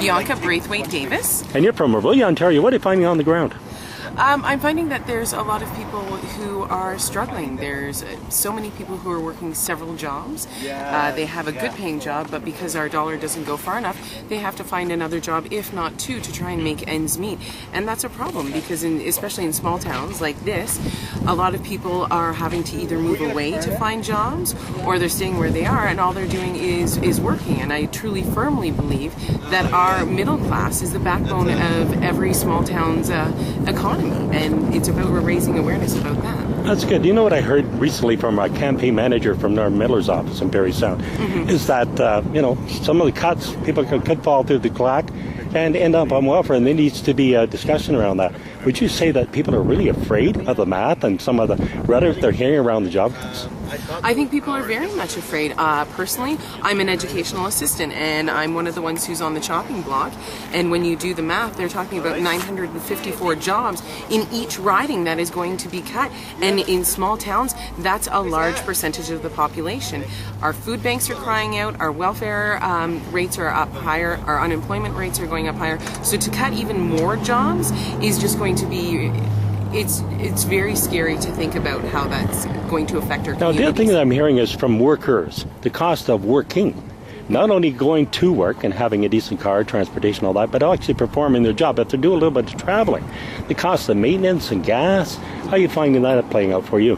Bianca Braithwaite Davis. And you're from Orillia, Ontario. What are you finding on the ground? I'm finding that there's a lot of people who are struggling. There's so many people who are working several jobs. They have a good paying job, but because our dollar doesn't go far enough, they have to find another job, if not two, to try and make ends meet. And that's a problem because especially in small towns like this, a lot of people are having to either move away to find jobs or they're staying where they are and all they're doing is working. And I truly firmly believe that our middle class is the backbone of every small town's economy. And it's about raising awareness about that. That's good. You know what I heard recently from a campaign manager from Norm Miller's office in Parry Sound is that, some of the cuts, people could fall through the crack and end up on welfare, and there needs to be a discussion around that. Would you say that people are really afraid of the math and some of the rhetoric they're hearing around the job cuts? I think people are very much afraid. Personally, I'm an educational assistant and I'm one of the ones who's on the chopping block. And when you do the math, they're talking about 954 jobs in each riding that is going to be cut. And in small towns, that's a large percentage of the population. Our food banks are crying out, our welfare rates are up higher, our unemployment rates are going up higher. So to cut even more jobs is just going to be... It's very scary to think about how that's going to affect our communities. Now, the other thing that I'm hearing is from workers, the cost of working. Not only going to work and having a decent car, transportation, all that, but actually performing their job. If they're doing a little bit of traveling, the cost of maintenance and gas, how are you finding that playing out for you?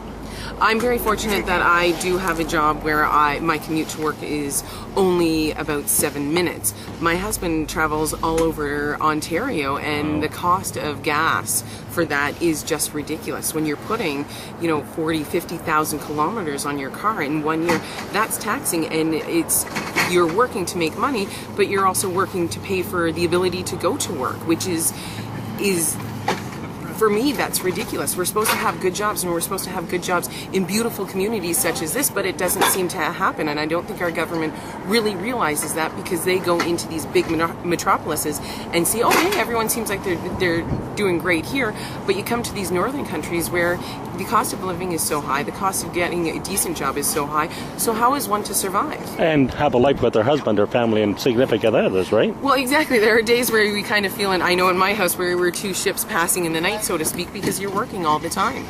I'm very fortunate that I do have a job where my commute to work is only about 7 minutes. My husband travels all over Ontario and the cost of gas for that is just ridiculous. When you're putting, 40, 50,000 kilometers on your car in 1 year, that's taxing and you're working to make money, but you're also working to pay for the ability to go to work, which is for me, that's ridiculous. We're supposed to have good jobs, and we're supposed to have good jobs in beautiful communities such as this, but it doesn't seem to happen, and I don't think our government really realizes that because they go into these big metropolises and see, everyone seems like they're doing great here, but you come to these northern countries where the cost of living is so high, the cost of getting a decent job is so high, so how is one to survive? And have a life with their husband or family and significant others, right? Well, exactly. There are days where we kind of feel, and I know in my house where we're two ships passing in the night, so to speak, because you're working all the time.